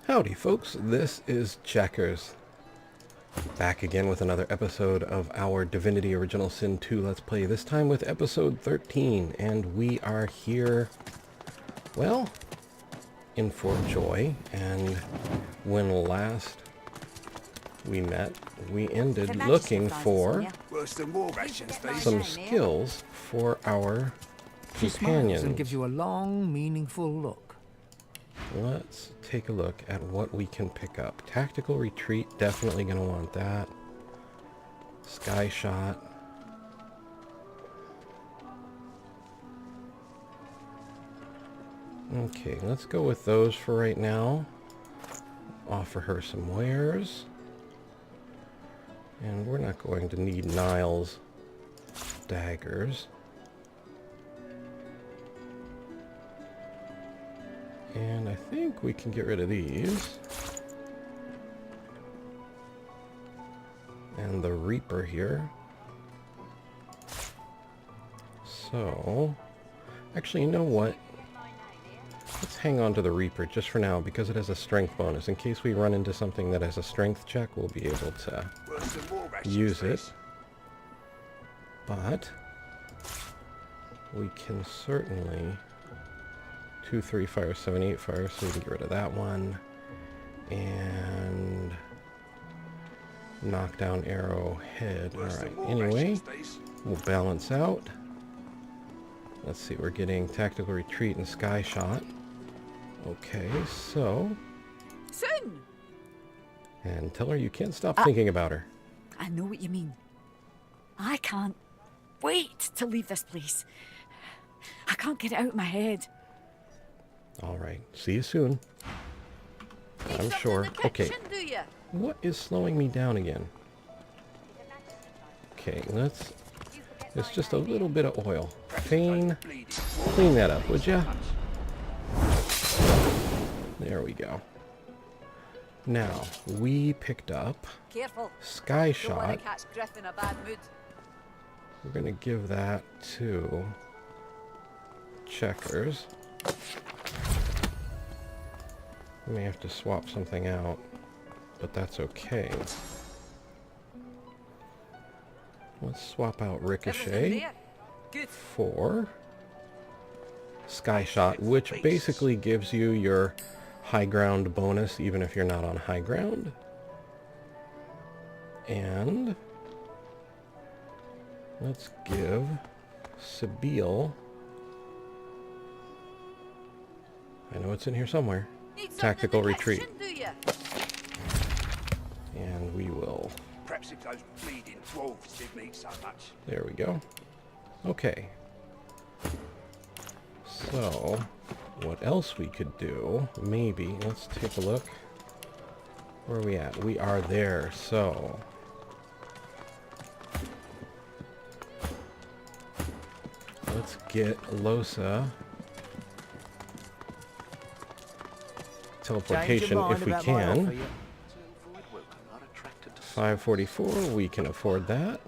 Howdy folks, this is Checkers. Back again with another episode of our Divinity Original Sin 2 Let's Play, this time with episode 13, and we are here, well, in Fort Joy, and when last we met, we ended looking for some skills for our She smiles companions. and gives you a long, meaningful look. Let's take a look at what we can pick up. Tactical retreat, definitely going to want that. Sky shot. Okay, let's go with those for right now. Offer her some wares. And we're not going to need Niall's daggers. And I think we can get rid of these. And the Reaper here. So, actually, you know what? Let's hang on to the Reaper just for now because it has a strength bonus. In case we run into something that has a strength check, we'll be able to use it. But we can certainly 2, 3 fire, 7, 8 fire, so we can get rid of that one. And knock down arrow head. Alright, anyway, we'll balance out. Let's see, we're getting tactical retreat and sky shot. Okay, so... Soon! And tell her you can't stop thinking about her. I know what you mean. I can't wait to leave this place. I can't get it out of my head. Alright, see you soon. I'm sure. Okay, what is slowing me down again? Okay, let's... It's just a little bit of oil. Fane, clean that up, would ya? There we go. Now, we picked up Careful. Sky Don't want Shot. to catch Griff in a bad mood. We're going to give that to Checkers. We may have to swap something out, but that's okay. Let's swap out Ricochet for Sky Shot, which basically gives you your high ground bonus even if you're not on high ground. And let's give Sabine, I know it's in here somewhere, tactical retreat. And we will... Perhaps if those bleeding dwarves didn't eat so much. There we go. Okay. So, what else we could do? Maybe. Let's take a look. Where are we at? We are there, so... Let's get Losa teleportation if we can. 544, we can afford that.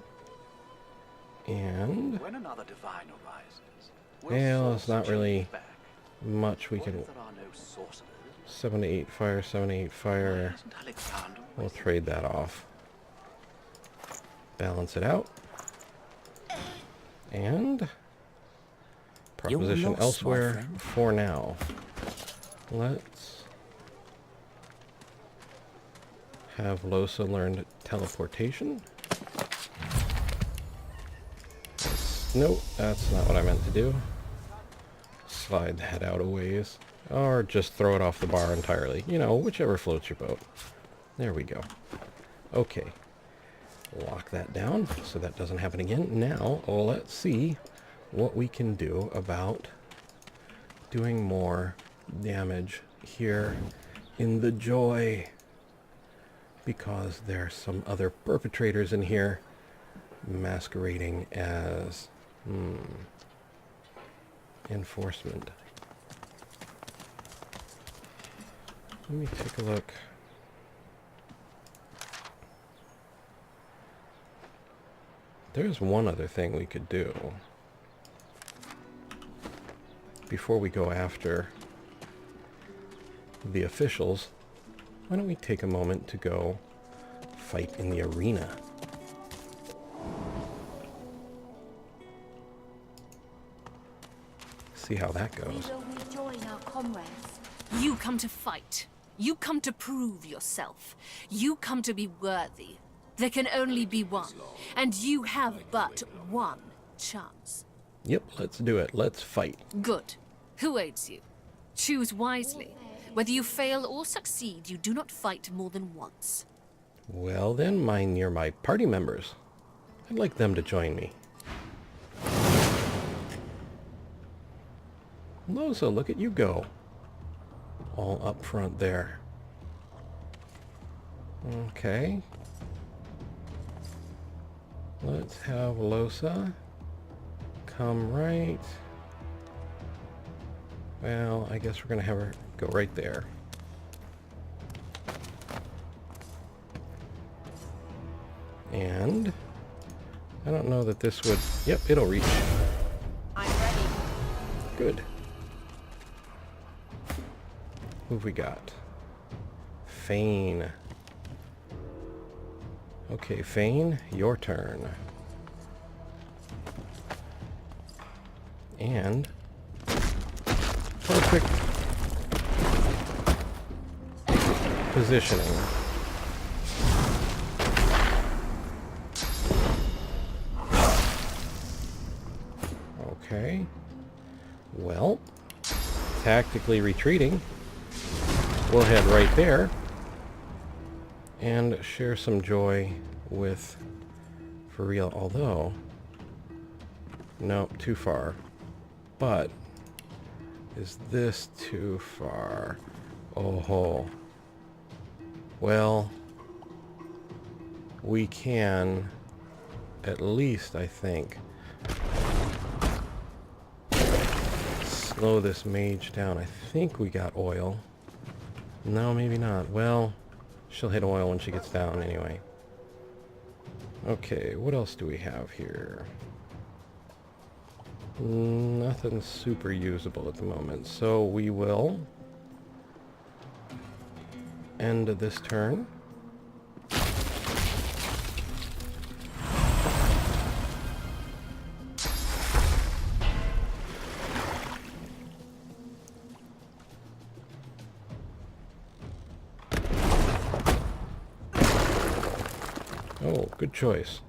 And When another divine arises, well, it's not really much we can. there are no sorcerers. 7 to 8 fire, 7 to 8 fire. Isn't Alexander We'll trade that off. Balance it out. And proposition lost, my elsewhere friend. for now. Let's have Losa learned teleportation. Nope, that's not what I meant to do. Slide that out a ways. Or just throw it off the bar entirely. You know, whichever floats your boat. There we go. Okay. Lock that down so that doesn't happen again. Now, let's see what we can do about doing more damage here in the Joy. Because there's some other perpetrators in here masquerading as enforcement. Let me take a look. There's one other thing we could do before we go after the officials. why don't we take a moment to go fight in the arena? See how that We goes. will rejoin our comrades. You come to fight. You come to prove yourself. You come to be worthy. There can only be one, and you have but one chance. Yep, let's do it. Let's fight. Good. Who aids you? Choose wisely. Whether you fail or succeed, you do not fight more than once. Well then, my nearby party members. I'd like them to join me. Loza, look at you go. All up front there. Okay. Let's have Losa come right. Well, I guess we're going to have her go right there. And I don't know that this would... Yep, it'll reach. I'm ready. Good. Who have we got? Fane. Okay, Fane, your turn. And perfect positioning. Okay. Well, tactically retreating. We'll head right there and share some joy with for real, although nope, too far. But is this too far? Oh ho. Well, we can at least, I think, slow this mage down. I think we got oil. No, maybe not. Well, she'll hit oil when she gets down anyway. Okay, what else do we have here? Nothing super usable at the moment, so we will end this turn. Oh, good choice.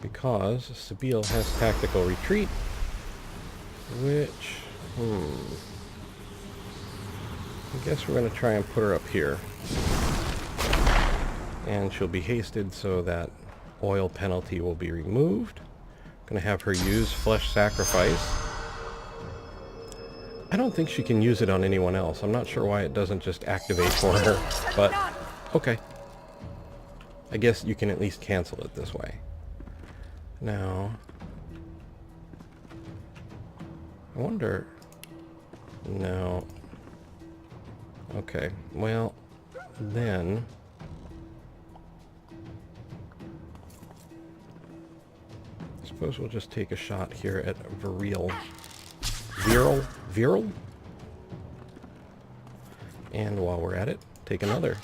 Because Sabile has tactical retreat, which, I guess we're going to try and put her up here. And she'll be hasted so that oil penalty will be removed. Going to have her use Flesh Sacrifice. I don't think she can use it on anyone else. I'm not sure why it doesn't just activate for her, but okay. I guess you can at least cancel it this way. Now, I wonder... No. Okay, well, then... I suppose we'll just take a shot here at Viral? And while we're at it, take another.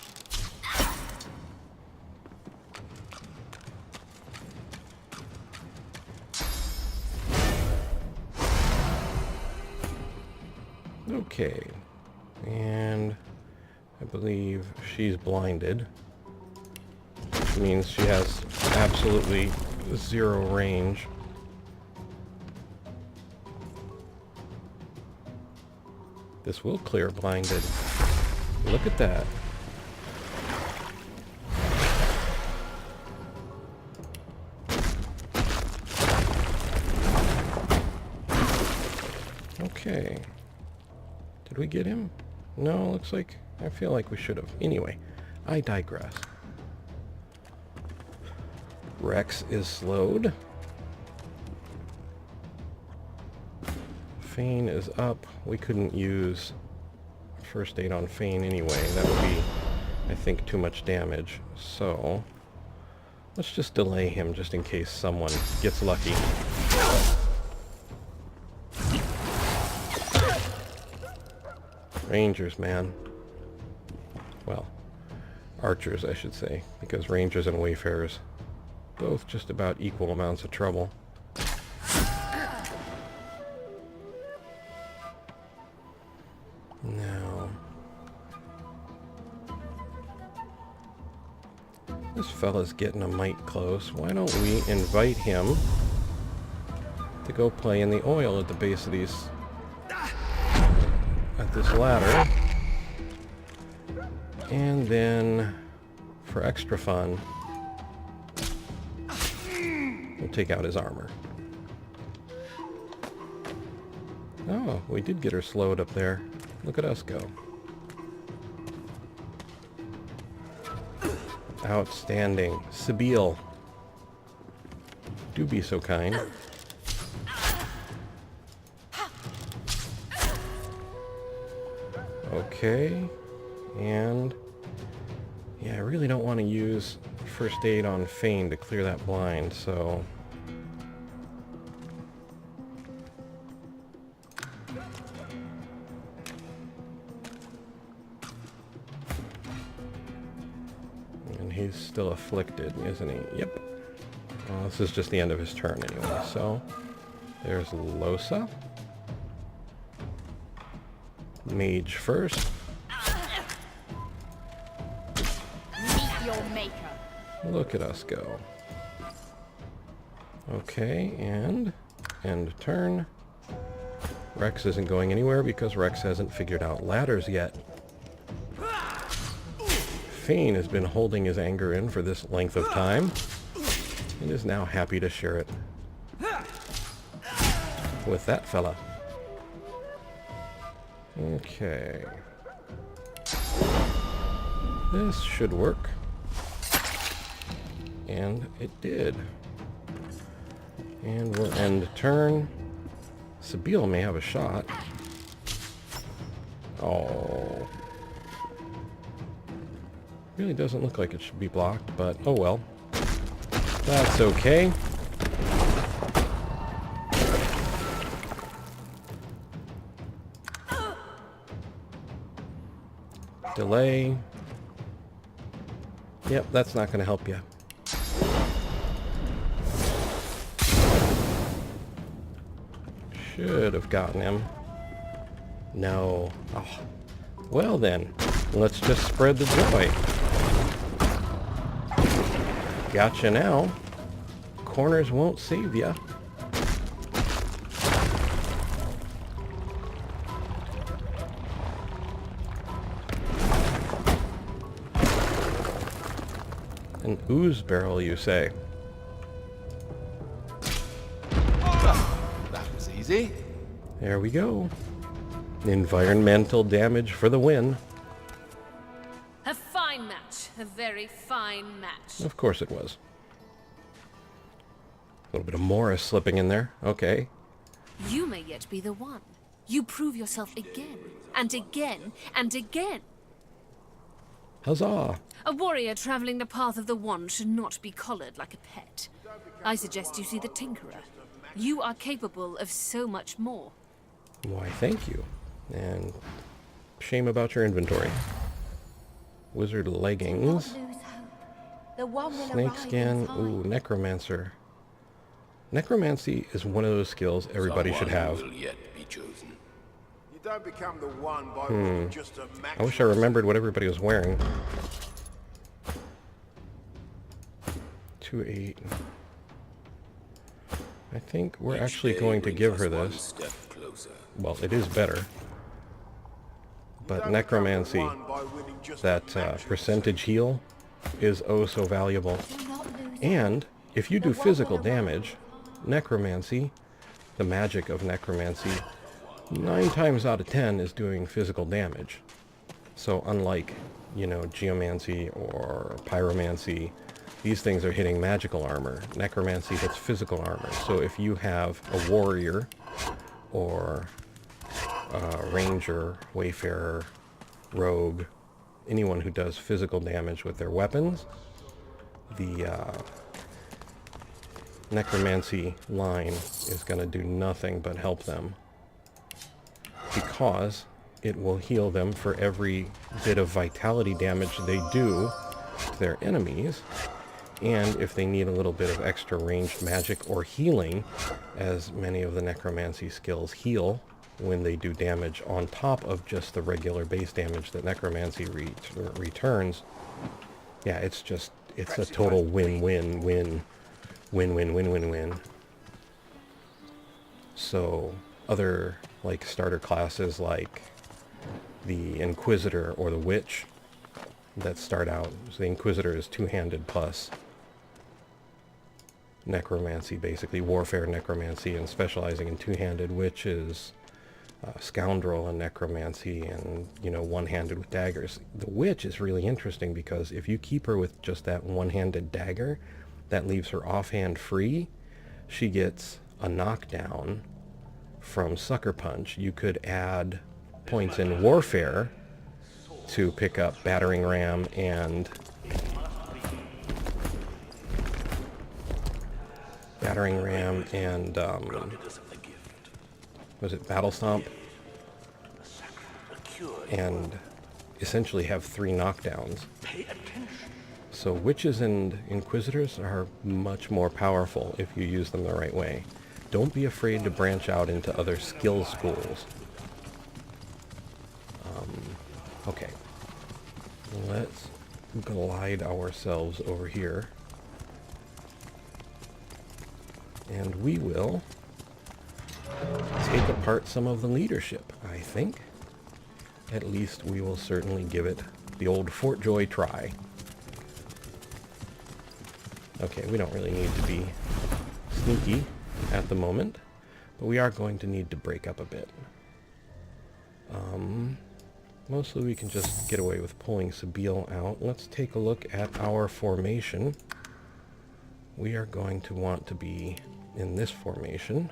Okay, and I believe she's blinded, which means she has absolutely zero range. This will clear blinded. Look at that. Okay. Did we get him? No, looks like... I feel like we should have. Anyway, I digress. Rex is slowed. Fane is up. We couldn't use first aid on Fane anyway. That would be, I think, too much damage. So, let's just delay him just in case someone gets lucky. Rangers, man. Well, Archers, I should say, because rangers and wayfarers, both just about equal amounts of trouble. Now, this fella's getting a mite close. Why don't we invite him to go play in the oil at the base of these, at this ladder. And then, for extra fun, we'll take out his armor. Oh, we did get her slowed up there. Look at us go. Outstanding. Sabine. Do be so kind. Okay. And yeah, I really don't want to use first aid on Fane to clear that blind, so and he's still afflicted, isn't he? Yep. Well, this is just the end of his turn anyway, so there's Losa. Mage first. Your maker. Look at us go. Okay, and end turn. Rex isn't going anywhere because Rex hasn't figured out ladders yet. Fane has been holding his anger in for this length of time and is now happy to share it with that fella. Okay. This should work. And it did. And we'll end turn. Sabine may have a shot. Oh. Really doesn't look like it should be blocked, but oh well. That's okay. Delay. Yep, that's not going to help you. Should have gotten him. No. Oh. Well then, let's just spread the joy. Gotcha now. Corners won't save ya. An ooze barrel, you say? That was easy. There we go. Environmental damage for the win. A fine match. A very fine match. Of course it was. A little bit of Morris slipping in there. Okay. You may yet be the one. You prove yourself again, and again, and again. Huzzah! A warrior traveling the path of the wand should not be collared like a pet. I suggest you see the Tinkerer. You are capable of so much more. Why, thank you. And shame about your inventory. Wizard leggings. Lose hope. The one will Snake arrive skin. in time. Ooh, necromancer. Necromancy is one of those skills everybody should have. Will yet be chosen. You don't become the one by winning just a match. I wish I remembered what everybody was wearing. 2-8. I think we're actually going to give her this. Step closer. Well, it is better. But necromancy, that percentage heal, is oh so valuable. Do not lose And if you do physical damage, necromancy, the magic of necromancy, 9 times out of 10 is doing physical damage. So unlike, you know, geomancy or pyromancy, these things are hitting magical armor. Necromancy hits physical armor. So if you have a warrior or a ranger, wayfarer, rogue, anyone who does physical damage with their weapons, the necromancy line is going to do nothing but help them, because it will heal them for every bit of vitality damage they do to their enemies. And if they need a little bit of extra ranged magic or healing, as many of the necromancy skills heal when they do damage on top of just the regular base damage that necromancy returns. Yeah, it's a total win-win-win. Win-win-win-win-win. So other like starter classes like the Inquisitor or the Witch that start out, so the Inquisitor is two-handed plus necromancy, basically warfare necromancy, and specializing in two-handed, Witch is scoundrel and necromancy, and one-handed with daggers. The Witch is really interesting because if you keep her with just that one-handed dagger, that leaves her offhand free. She gets a knockdown from Sucker Punch. You could add points in warfare to pick up battering ram and was it battle stomp, and essentially have 3 knockdowns. So witches and inquisitors are much more powerful if you use them the right way. Don't be afraid to branch out into other skill schools. Okay, let's glide ourselves over here, and we will take apart some of the leadership, I think. At least we will certainly give it the old Fort Joy try. Okay, we don't really need to be sneaky at the moment, but we are going to need to break up a bit. Mostly we can just get away with pulling Sabile out. Let's take a look at our formation. We are going to want to be in this formation.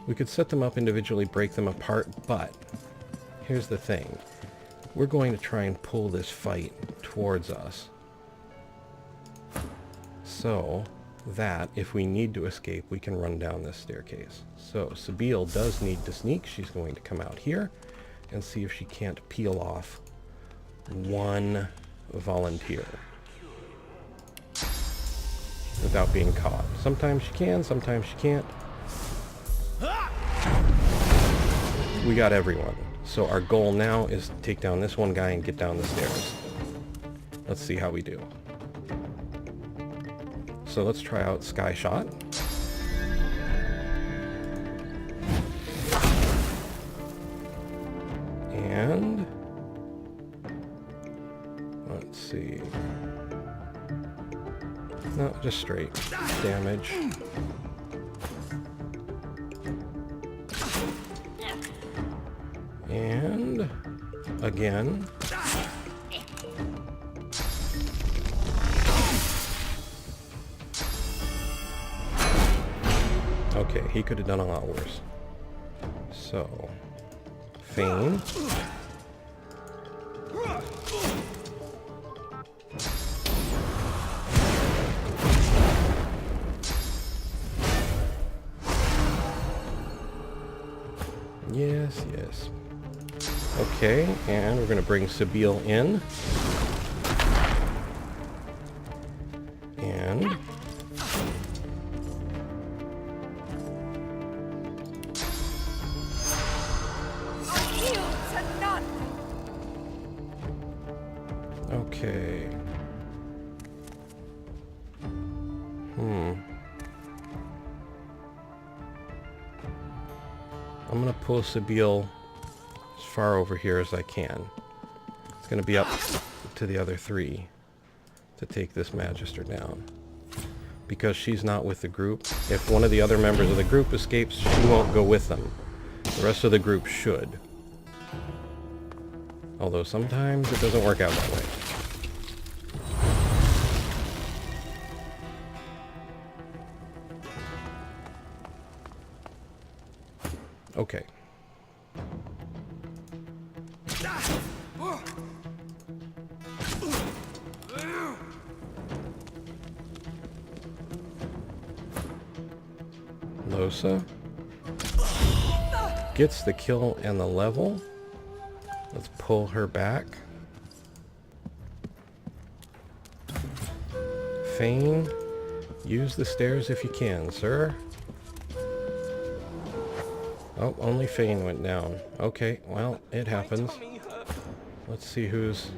We could set them up individually, break them apart, but here's the thing. We're going to try and pull this fight towards us, so that if we need to escape, we can run down this staircase. So Sabile does need to sneak. She's going to come out here and see if she can't peel off one volunteer without being caught. Sometimes she can, sometimes she can't. We got everyone. So our goal now is to take down this one guy and get down the stairs. Let's see how we do. So let's try out Sky Shot. And let's see. No, just straight damage. And again. Okay, he could have done a lot worse. So, feign. Yes, yes. Okay, and we're going to bring Sabile in. And okay. I'm going to pull Sabile as far over here as I can. It's going to be up to the other 3 to take this Magister down. Because she's not with the group, if one of the other members of the group escapes, she won't go with them. The rest of the group should. Although sometimes it doesn't work out that way. Okay. Losa gets the kill and the level. Let's pull her back. Fane, use the stairs if you can, sir. Oh, only Fane went down. Okay, well, it happens. Let's see who's...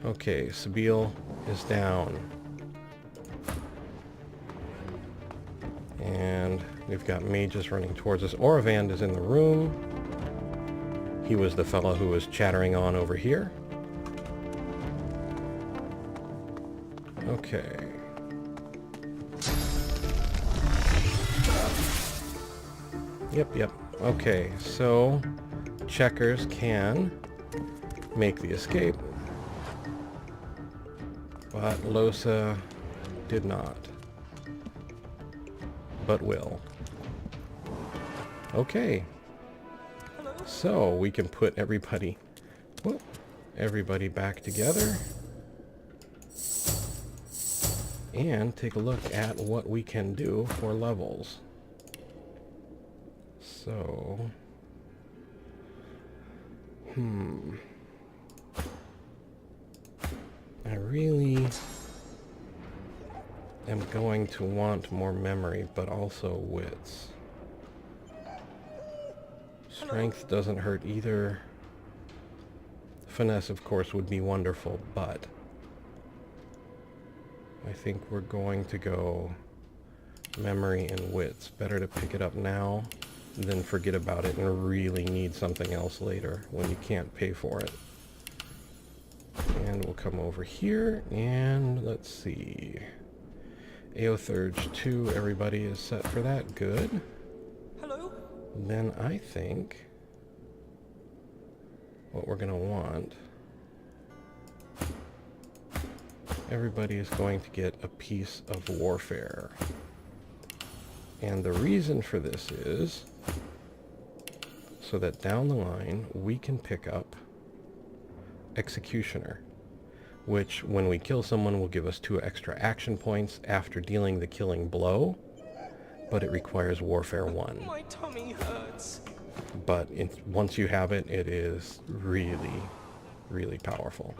Okay, Sabine is down. And we've got mages running towards us. Orivand is in the room. He was the fellow who was chattering on over here. Okay. Yep. Okay, so Checkers can make the escape, but Losa did not. But will. Okay. So we can put everybody back together and take a look at what we can do for levels. So, I really am going to want more memory, but also wits. Strength doesn't hurt either. Finesse, of course, would be wonderful, but I think we're going to go memory and wits. Better to pick it up now than forget about it and really need something else later when you can't pay for it. And we'll come over here and let's see. Aothurge 2, everybody is set for that. Good. Hello? Then I think what we're going to want, everybody is going to get a piece of warfare. And the reason for this is so that down the line we can pick up Executioner, which when we kill someone will give us 2 extra action points after dealing the killing blow, but it requires Warfare 1. My tummy hurts. But once you have it, it is really, really powerful.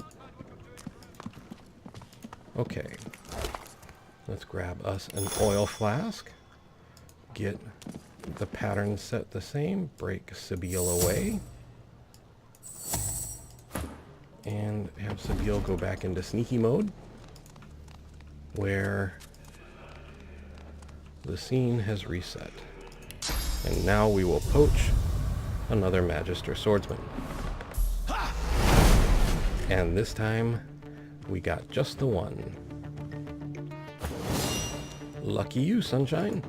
Okay, let's grab us an oil flask, get the pattern set the same, break Sabine away, and have Sabine go back into sneaky mode, where the scene has reset. And now we will poach another Magister Swordsman. And this time, we got just the one. Lucky you, Sunshine.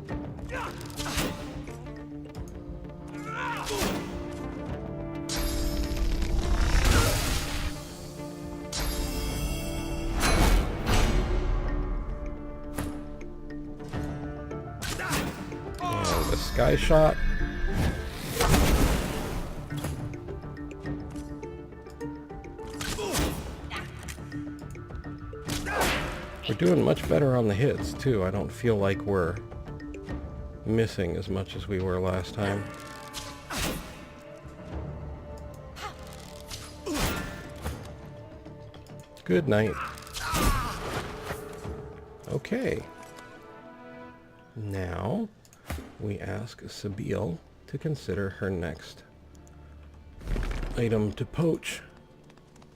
And the sky shot. We're doing much better on the hits, too. I don't feel like we're missing as much as we were last time. Good night. Okay. Now, we ask Sabine to consider her next item to poach,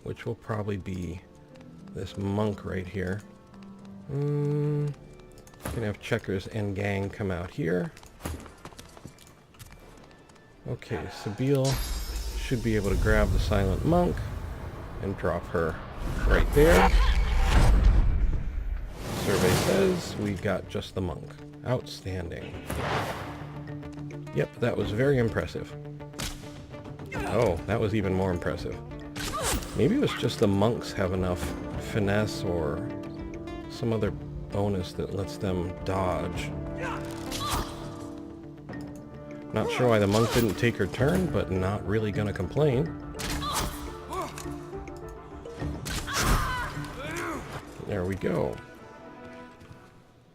which will probably be this monk right here. Gonna have Checkers and gang come out here. Okay, Sabine should be able to grab the silent monk and drop her right there. Survey says we've got just the monk. Outstanding. Yep, that was very impressive. Oh, that was even more impressive. Maybe it was just the monks have enough finesse or some other bonus that lets them dodge. Not sure why the monk didn't take her turn, but not really gonna complain. There we go.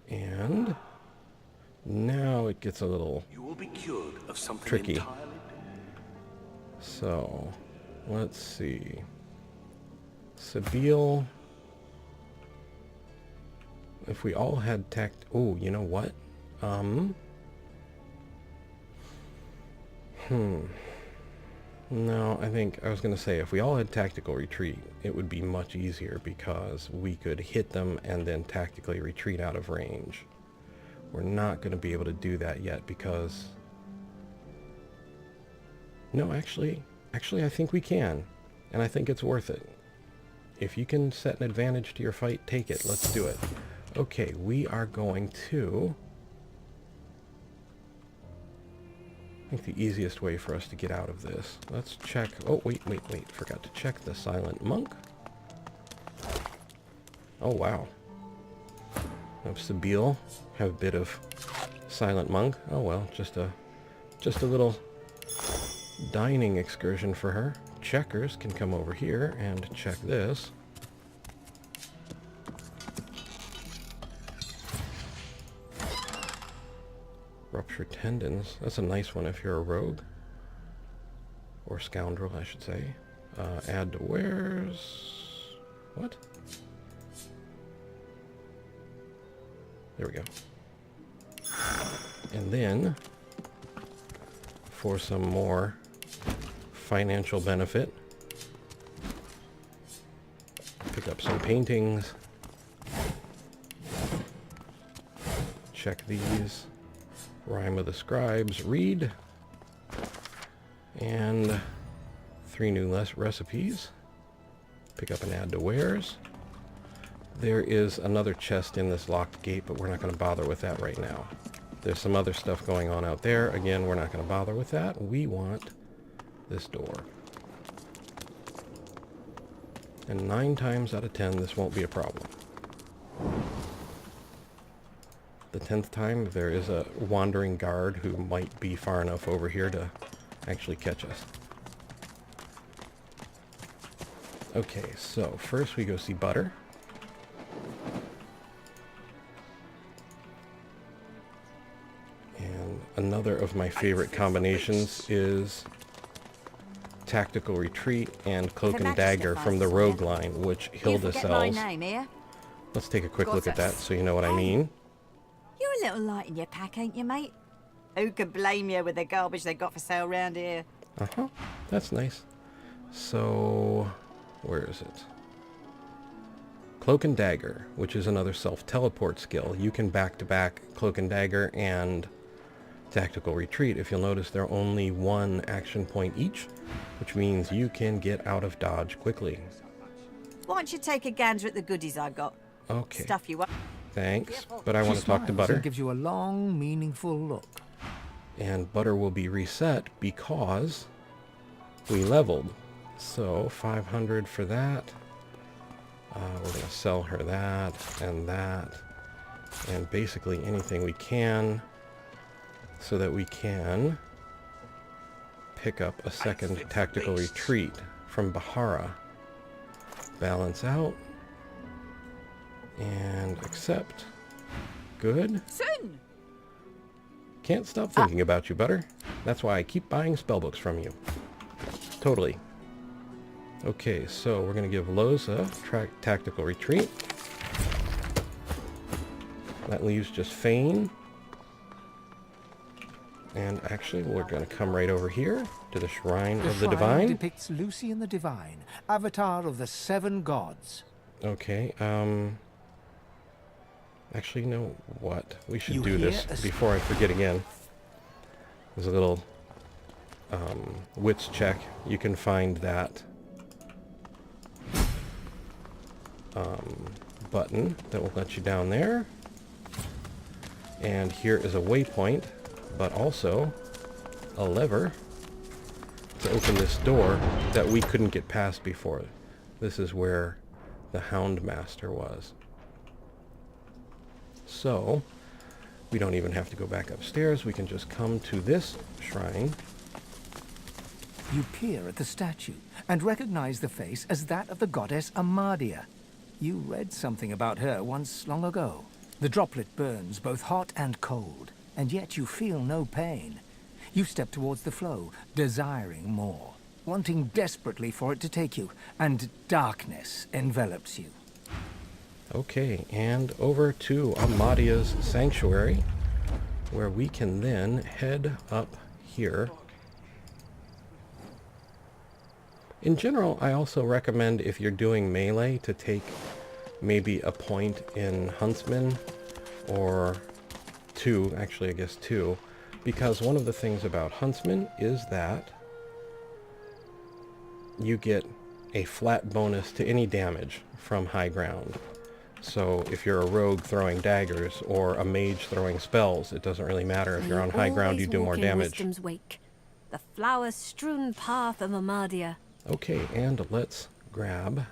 And now it gets a little You will be cured of something tricky. entirely So, let's see. Sabine if we all had oh, you know what? No, I was going to say, if we all had tactical retreat, it would be much easier because we could hit them and then tactically retreat out of range. We're not going to be able to do that yet because... No, actually, I think we can. And I think it's worth it. If you can set an advantage to your fight, take it. Let's do it. Okay, we are going to... I think the easiest way for us to get out of this. Let's check... Oh, wait. Forgot to check the Silent Monk. Oh, wow. Have Sabine have a bit of Silent Monk. Oh, well, just a little dining excursion for her. Checkers can come over here and check this. Rupture tendons. That's a nice one if you're a rogue. Or scoundrel, I should say. Add to wares... What? There we go. And then, for some more financial benefit, pick up some paintings. Check these. Rhyme of the Scribes, read, and 3 new recipes. Pick up and add to wares. There is another chest in this locked gate, but we're not going to bother with that right now. There's some other stuff going on out there. Again, we're not going to bother with that. We want this door. And 9 times out of 10, this won't be a problem. The 10th time, there is a wandering guard who might be far enough over here to actually catch us. Okay, so first we go see Butter. And another of my favorite combinations is Tactical Retreat and Cloak and Dagger from the Rogue line, which Hilda sells. Let's take a quick look at that so you know what I mean. You're a little light in your pack, ain't you, mate? Who can blame you with the garbage they got for sale round here? Uh-huh. That's nice. So, where is it? Cloak and Dagger, which is another self-teleport skill. You can back-to-back Cloak and Dagger and Tactical Retreat. If you'll notice, they're only 1 action point each, which means you can get out of dodge quickly. Why don't you take a gander at the goodies I got? Okay. Stuff you up. Thanks, but I want She to talk to smiles Butter. and gives you a long, meaningful look. And Butter will be reset because we leveled. So 500 for that. We're going to sell her that, and basically anything we can so that we can pick up a second Tactical Retreat from Bahara. Balance out. And accept. Good. Soon! Can't stop thinking about you, Butter. That's why I keep buying spellbooks from you. Totally. Okay, so we're going to give Loza Tactical Retreat. That leaves just Fane. And actually, we're going to come right over here to the Shrine of the shrine Divine. depicts Lucian the Divine, avatar of the 7 gods. Okay, actually, you know what? We should You do this hear a before I forget again. There's a little wits check. You can find that button that will let you down there. And here is a waypoint, but also a lever to open this door that we couldn't get past before. This is where the Hound Master was. So, we don't even have to go back upstairs. We can just come to this shrine. You peer at the statue and recognize the face as that of the goddess Amadia. You read something about her once long ago. The droplet burns both hot and cold, and yet you feel no pain. You step towards the flow, desiring more, wanting desperately for it to take you, and darkness envelops you. Okay, and over to Amadia's Sanctuary, where we can then head up here. In general, I also recommend, if you're doing melee, to take maybe a point in Huntsman, or two, actually I guess two, because one of the things about Huntsman is that you get a flat bonus to any damage from high ground. So if you're a rogue throwing daggers or a mage throwing spells, it doesn't really matter. If you're on high ground, you do more damage. Wisdom's wake, the flower-strewn path of Amadia. Okay, and let's grab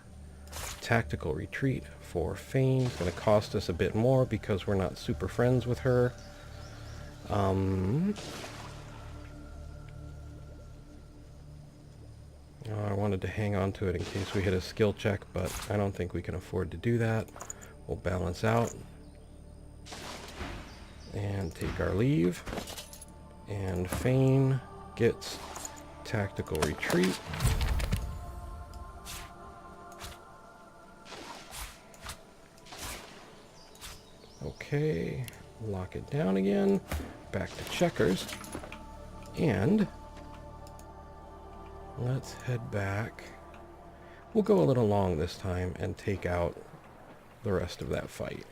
Tactical Retreat for Fane. It's going to cost us a bit more because we're not super friends with her. I wanted to hang on to it in case we hit a skill check, but I don't think we can afford to do that. We'll balance out and take our leave. And Fane gets Tactical Retreat. Okay, lock it down again. Back to checkers. And let's head back. We'll go a little long this time and take out the rest of that fight.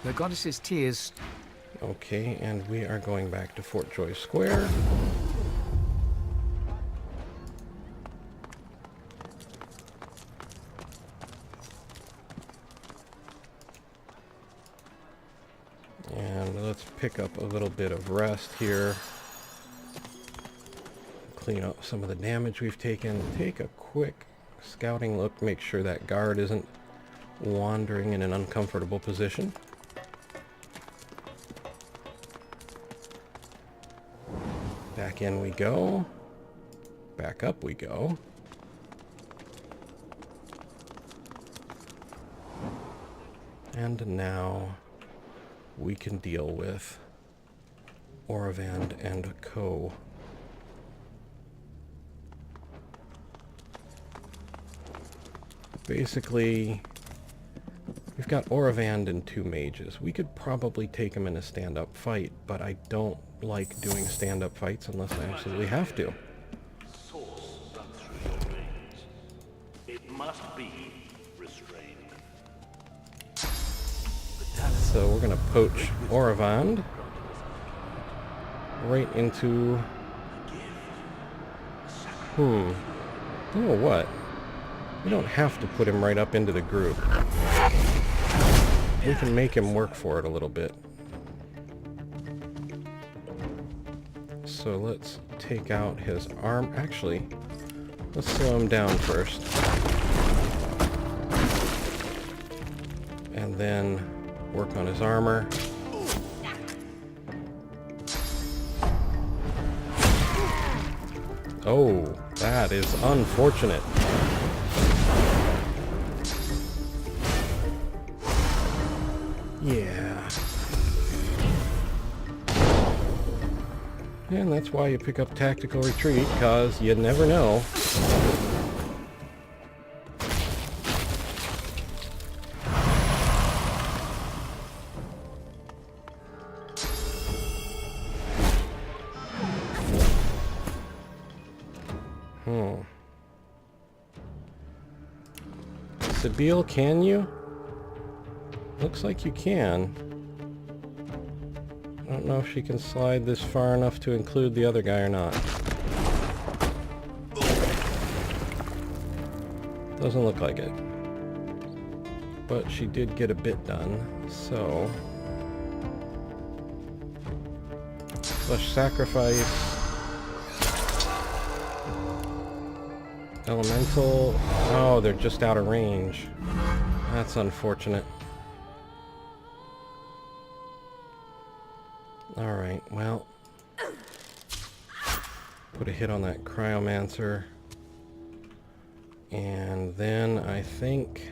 The goddess's tears. Okay, and we are going back to Fort Joy Square. And let's pick up a little bit of rest here. Clean up some of the damage we've taken. Take a quick scouting look. Make sure that guard isn't wandering in an uncomfortable position. Back in we go. Back up we go. And now we can deal with Orivand and Co. Basically, we've got Orivand and two mages. We could probably take them in a stand-up fight, but I don't like doing stand-up fights unless I absolutely have to. Source runs through your veins. It must be restrained. So we're gonna poach Orivand right into... You know what? We don't have to put him right up into the group. We can make him work for it a little bit. So let's take out his arm. Actually, let's slow him down first. And then work on his armor. Oh, that is unfortunate. Yeah. And that's why you pick up Tactical Retreat, because you never know. Sabine, can you? Looks like you can. I don't know if she can slide this far enough to include the other guy or not. Doesn't look like it. But she did get a bit done, so... Flesh Sacrifice. Elemental. Oh, they're just out of range. That's unfortunate. Alright, well. Put a hit on that Cryomancer. And then I think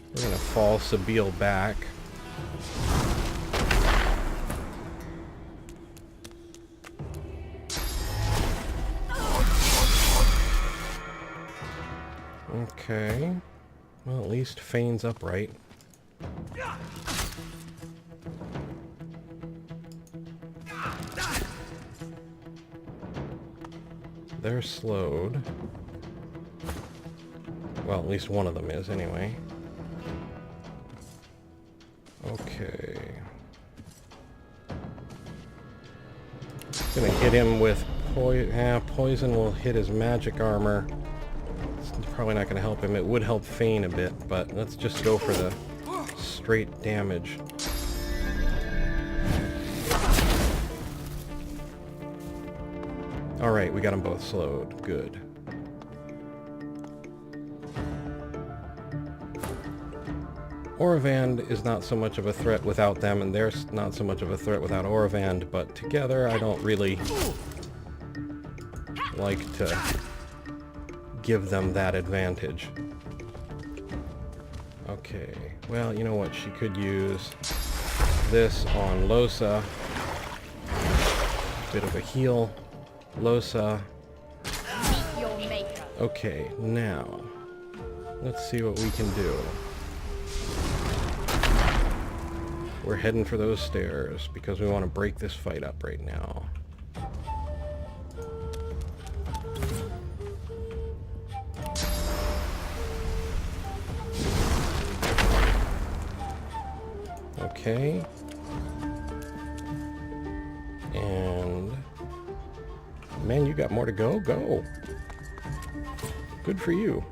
we're going to fall Sabine back. Okay. Well, at least Fane's upright. They're slowed. Well, at least one of them is, anyway. Okay. Gonna hit him with poison will hit his magic armor. It's probably not gonna help him. It would help Fane a bit, but let's just go for the straight damage. Alright, we got them both slowed. Good. Orivand is not so much of a threat without them, and they're not so much of a threat without Orivand, but together I don't really like to give them that advantage. Okay, well, you know what? She could use this on Lohse. Bit of a heal. Lohse. Okay, now, let's see what we can do. We're heading for those stairs because we want to break this fight up right now. Okay. And man, you got more to go? Go. Good for you.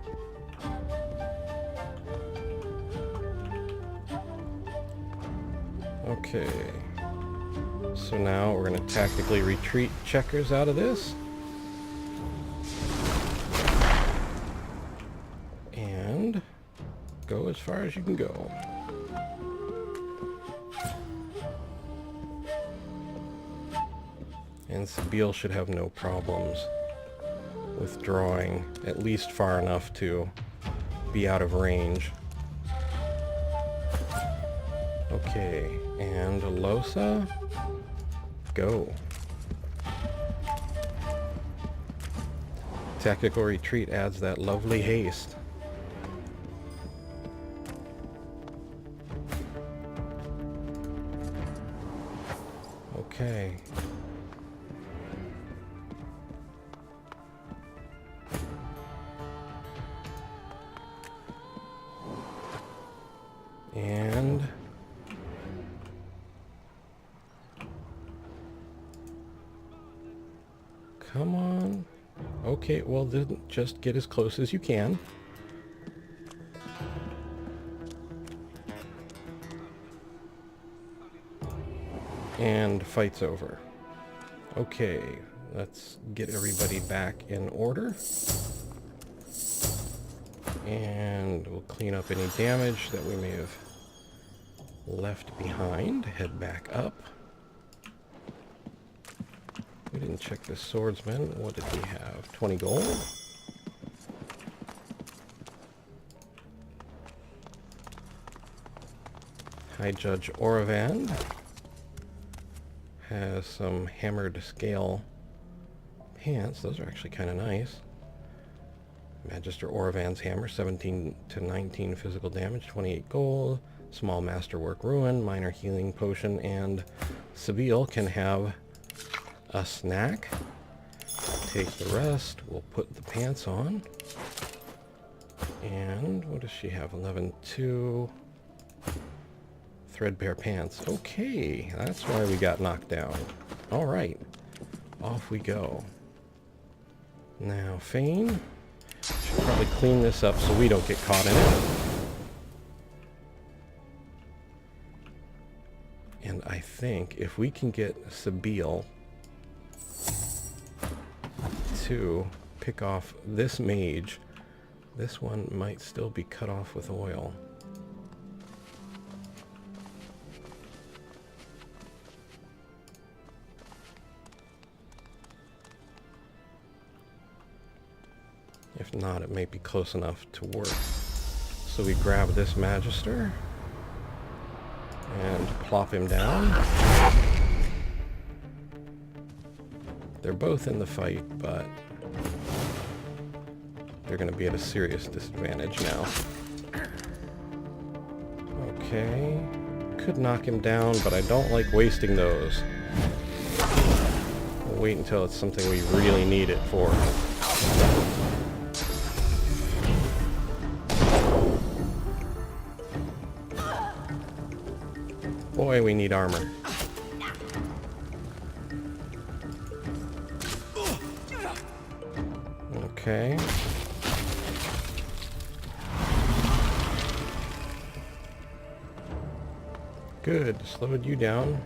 Okay. So now we're going to tactically retreat checkers out of this. And go as far as you can go. And Sabile should have no problems withdrawing at least far enough to be out of range. Okay, and Lohse, go. Tactical retreat adds that lovely haste. Okay. And come on. Okay, well then just get as close as you can. And fight's over. Okay, let's get everybody back in order. And we'll clean up any damage that we may have left behind. Head back up. We didn't check the swordsman. What did he have? 20 gold. High Judge Orivand has some hammered scale pants. Those are actually kind of nice. Magister Orivand's hammer, 17 to 19 physical damage, 28 gold. Small masterwork ruin, minor healing potion, and Sabile can have a snack. Take the rest. We'll put the pants on. And what does she have? 11-2. Threadbare pants. Okay, that's why we got knocked down. Alright, off we go. Now, Fane. Should probably clean this up so we don't get caught in it. And I think if we can get Sabile to pick off this mage, this one might still be cut off with oil. If not, it may be close enough to work. So we grab this Magister and plop him down. They're both in the fight, but they're going to be at a serious disadvantage now. Okay. Could knock him down, but I don't like wasting those. We'll wait until it's something we really need it for. Boy, we need armor. Okay. Good, slowed you down.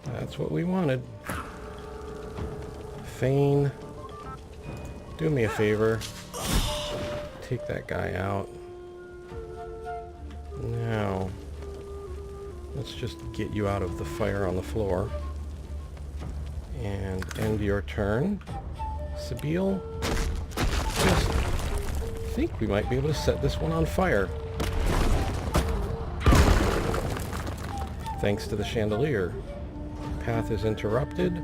That's what we wanted. Fane, do me a favor. Take that guy out. Now, let's just get you out of the fire on the floor. And end your turn. Sabine, just think we might be able to set this one on fire. Thanks to the chandelier. Path is interrupted,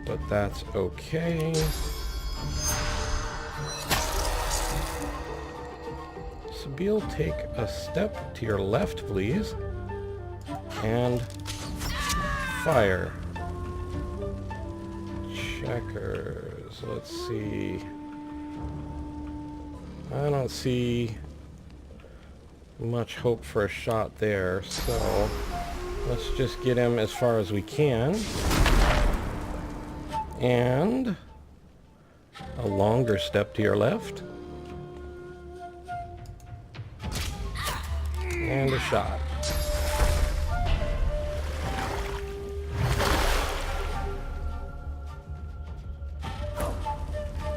but that's okay. Sabine, take a step to your left, please. And fire. Checkers. Let's see. I don't see much hope for a shot there, so let's just get him as far as we can. And a longer step to your left. And a shot.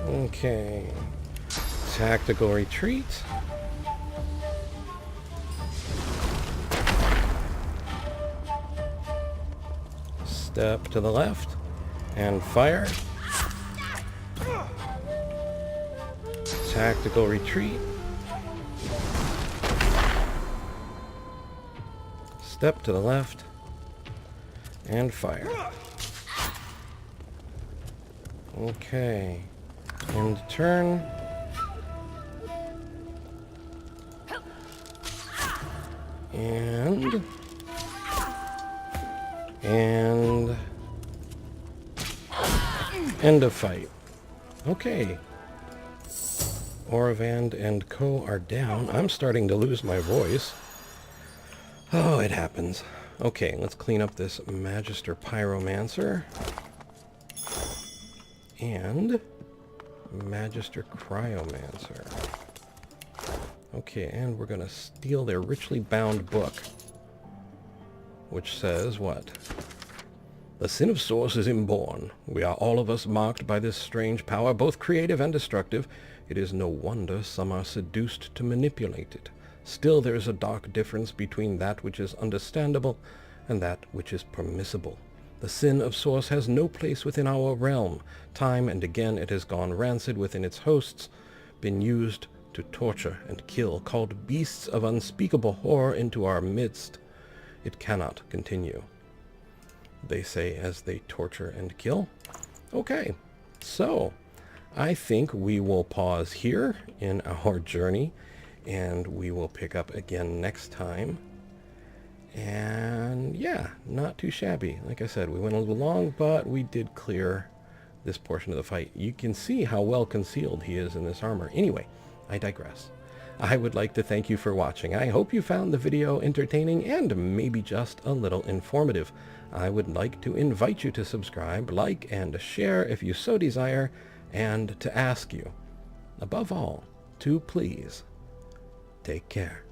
Okay. Tactical retreat. Step to the left and fire. Tactical retreat. Step to the left and fire. Okay. End turn. And end of fight. Okay. Orivand and Co. are down. I'm starting to lose my voice. Oh, it happens. Okay, let's clean up this Magister Pyromancer. And Magister Cryomancer. Okay, and we're going to steal their richly bound book. Which says what? The sin of source is inborn. We are all of us marked by this strange power, both creative and destructive. It is no wonder some are seduced to manipulate it. Still there is a dark difference between that which is understandable and that which is permissible. The sin of source has no place within our realm. Time and again it has gone rancid within its hosts, been used to torture and kill, called beasts of unspeakable horror into our midst. It cannot continue, they say as they torture and kill. Okay, so I think we will pause here in our journey, and we will pick up again next time. And yeah, not too shabby. Like I said, we went a little long, but we did clear this portion of the fight. You can see how well concealed he is in this armor. Anyway, I digress. I would like to thank you for watching. I hope you found the video entertaining and maybe just a little informative. I would like to invite you to subscribe, like, and share if you so desire, and to ask you, above all, to please take care.